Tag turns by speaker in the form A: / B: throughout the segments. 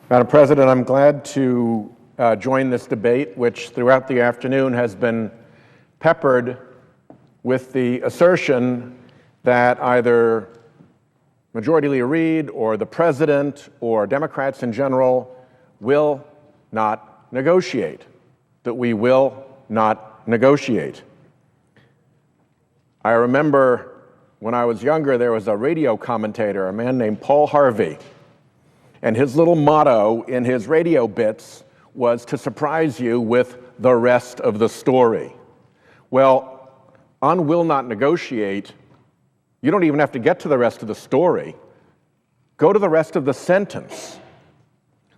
A: Madam President, I'm glad to join this debate, which throughout the afternoon has been peppered with the assertion that either Majority Leader Reid or the President or Democrats in general will not negotiate, that we will not negotiate. I remember when I was younger, there was a radio commentator, a man named Paul Harvey, and his little motto in his radio bits was to surprise you with the rest of the story. Well, on will not negotiate, you don't even have to get to the rest of the story. Go to the rest of the sentence.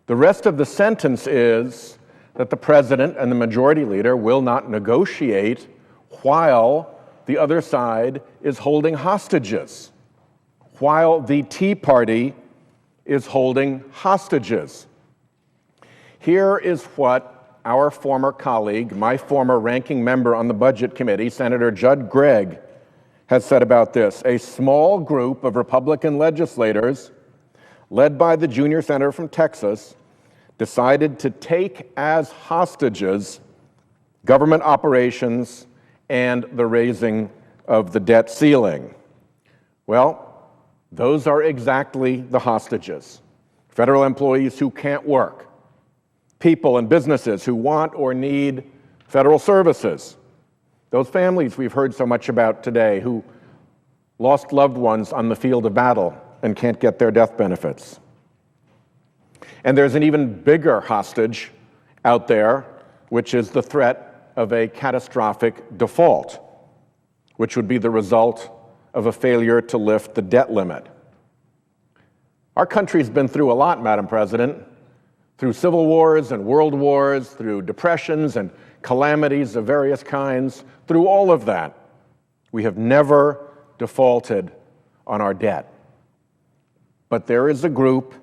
A: The rest of the sentence is that the President and the Majority Leader will not negotiate while the other side is holding hostages, while the Tea Party is holding hostages. Here is what our former colleague, my former ranking member on the Budget Committee, Senator Judd Gregg, has said about this. A small group of Republican legislators, led by the junior senator from Texas, decided to take as hostages government operations and the raising of the debt ceiling. Well, those are exactly the hostages. Federal employees who can't work, people and businesses who want or need federal services, those families we've heard so much about today who lost loved ones on the field of battle and can't get their death benefits. And there's an even bigger hostage out there, which is the threat of a catastrophic default, which would be the result of a failure to lift the debt limit. Our country's been through a lot, Madam President, through civil wars and world wars, through depressions and calamities of various kinds. Through all of that, we have never defaulted on our debt. But there is a group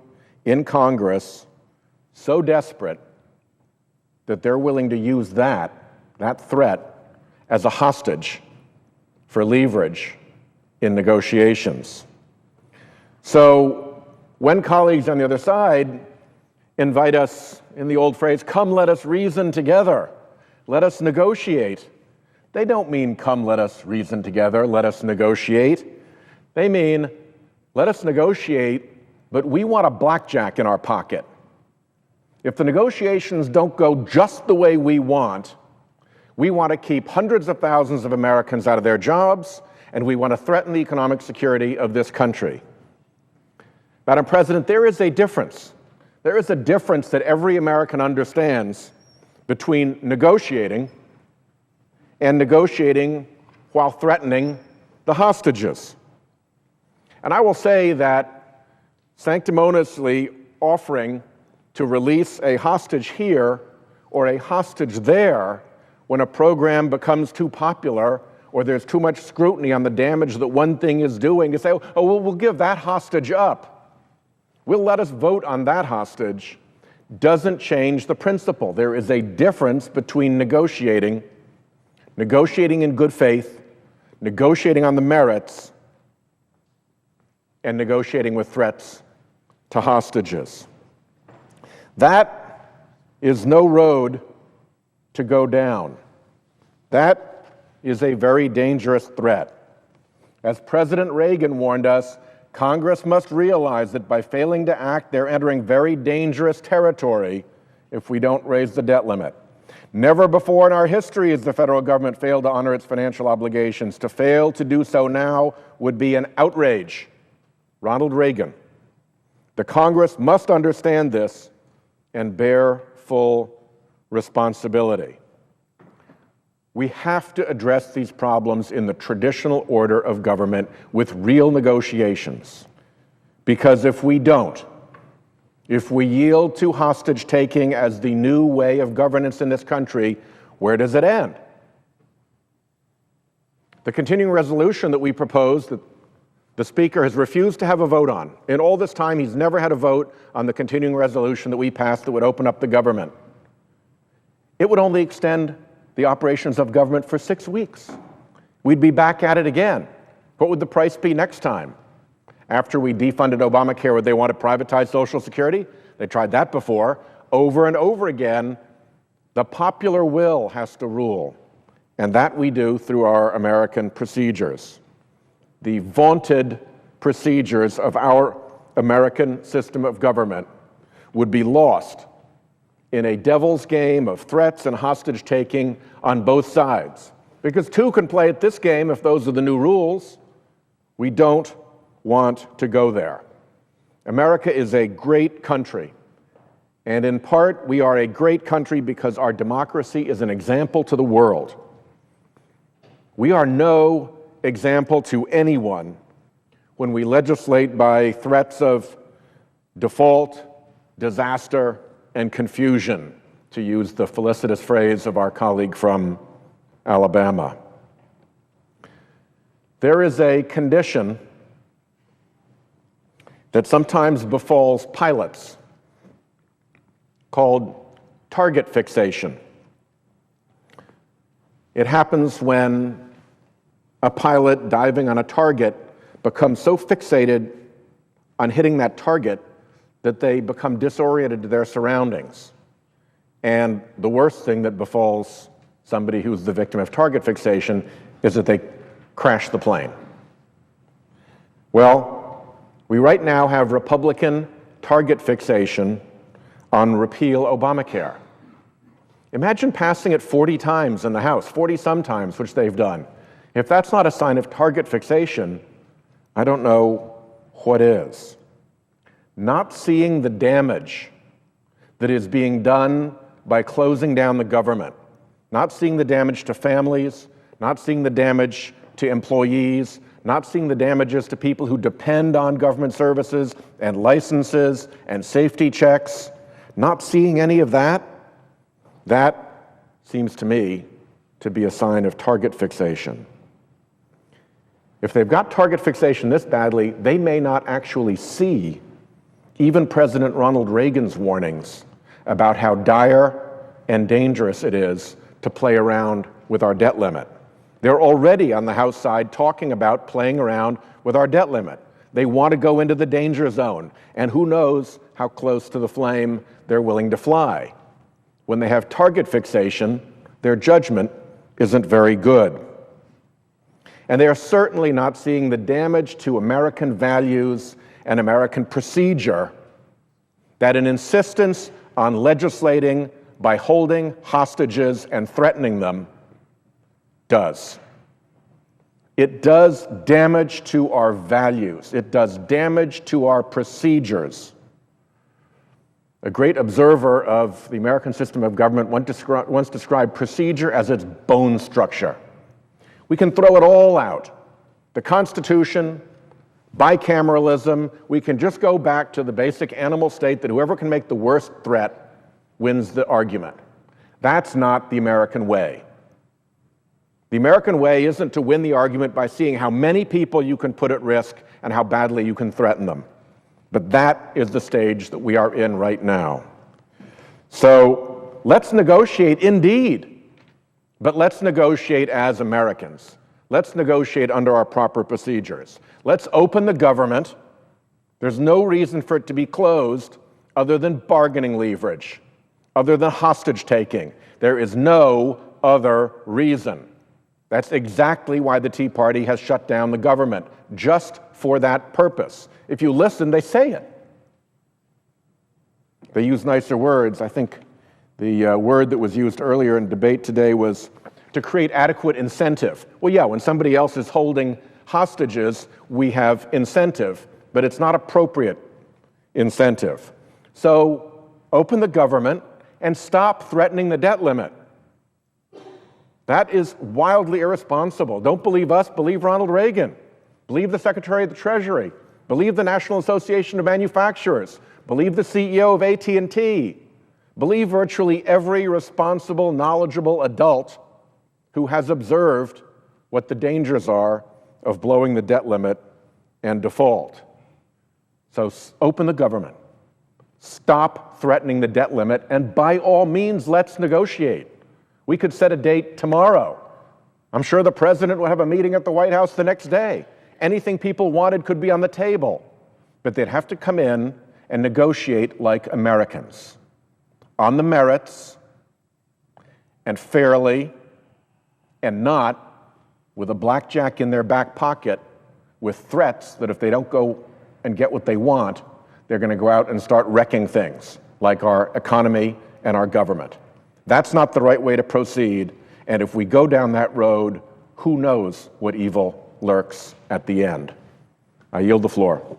A: in Congress so desperate that they're willing to use that threat as a hostage for leverage in negotiations. So when colleagues on the other side invite us, in the old phrase, come let us reason together, let us negotiate, they don't mean come let us reason together, let us negotiate. They mean let us negotiate, but we want a blackjack in our pocket. If the negotiations don't go just the way we want to keep hundreds of thousands of Americans out of their jobs, and we want to threaten the economic security of this country. Madam President, there is a difference. There is a difference that every American understands between negotiating and negotiating while threatening the hostages. And I will say that sanctimoniously offering to release a hostage here or a hostage there when a program becomes too popular or there's too much scrutiny on the damage that one thing is doing, to say, we'll give that hostage up. We'll let us vote on that hostage, doesn't change the principle. There is a difference between negotiating in good faith, negotiating on the merits, and negotiating with threats to hostages. That is no road to go down. That is a very dangerous threat. As President Reagan warned us, Congress must realize that by failing to act, they're entering very dangerous territory if we don't raise the debt limit. Never before in our history has the federal government failed to honor its financial obligations. To fail to do so now would be an outrage. Ronald Reagan. The Congress must understand this and bear full responsibility. We have to address these problems in the traditional order of government with real negotiations. Because if we don't, if we yield to hostage-taking as the new way of governance in this country, where does it end? The continuing resolution that we proposed, that the Speaker has refused to have a vote on. In all this time, he's never had a vote on the continuing resolution that we passed that would open up the government. It would only extend the operations of government for 6 weeks. We'd be back at it again. What would the price be next time? After we defunded Obamacare, would they want to privatize Social Security? They tried that before. Over and over again, the popular will has to rule. And that we do through our American procedures. The vaunted procedures of our American system of government would be lost in a devil's game of threats and hostage-taking on both sides. Because two can play at this game if those are the new rules. We don't want to go there. America is a great country. And in part, we are a great country because our democracy is an example to the world. We are no example to anyone when we legislate by threats of default, disaster, and confusion, to use the felicitous phrase of our colleague from Alabama. There is a condition that sometimes befalls pilots called target fixation. It happens when a pilot diving on a target becomes so fixated on hitting that target that they become disoriented to their surroundings. And the worst thing that befalls somebody who's the victim of target fixation is that they crash the plane. Well, we right now have Republican target fixation on repeal Obamacare. Imagine passing it 40 times in the House, 40 sometimes, which they've done. If that's not a sign of target fixation, I don't know what is. Not seeing the damage that is being done by closing down the government, not seeing the damage to families, not seeing the damage to employees, not seeing the damages to people who depend on government services and licenses and safety checks, not seeing any of that, that seems to me to be a sign of target fixation. If they've got target fixation this badly, they may not actually see even President Ronald Reagan's warnings about how dire and dangerous it is to play around with our debt limit. They're already on the House side talking about playing around with our debt limit. They want to go into the danger zone, and who knows how close to the flame they're willing to fly. When they have target fixation, their judgment isn't very good. And they are certainly not seeing the damage to American values and American procedure that an insistence on legislating by holding hostages and threatening them does. It does damage to our values. It does damage to our procedures. A great observer of the American system of government once described procedure as its bone structure. We can throw it all out. The Constitution, bicameralism, we can just go back to the basic animal state that whoever can make the worst threat wins the argument. That's not the American way. The American way isn't to win the argument by seeing how many people you can put at risk and how badly you can threaten them. But that is the stage that we are in right now. So let's negotiate indeed, but let's negotiate as Americans. Let's negotiate under our proper procedures. Let's open the government. There's no reason for it to be closed other than bargaining leverage, other than hostage taking. There is no other reason. That's exactly why the Tea Party has shut down the government, just for that purpose. If you listen, they say it. They use nicer words. I think the word that was used earlier in debate today was to create adequate incentive. Well, yeah, when somebody else is holding hostages, we have incentive, but it's not appropriate incentive. So open the government and stop threatening the debt limit. That is wildly irresponsible. Don't believe us, believe Ronald Reagan. Believe the Secretary of the Treasury. Believe the National Association of Manufacturers. Believe the CEO of AT&T. Believe virtually every responsible, knowledgeable adult who has observed what the dangers are of blowing the debt limit and default. So open the government. Stop threatening the debt limit, and by all means, let's negotiate. We could set a date tomorrow. I'm sure the president will have a meeting at the White House the next day. Anything people wanted could be on the table, but they'd have to come in and negotiate like Americans, on the merits, and fairly, and not with a blackjack in their back pocket with threats that if they don't go and get what they want, they're going to go out and start wrecking things like our economy and our government. That's not the right way to proceed, and if we go down that road, who knows what evil lurks at the end. I yield the floor.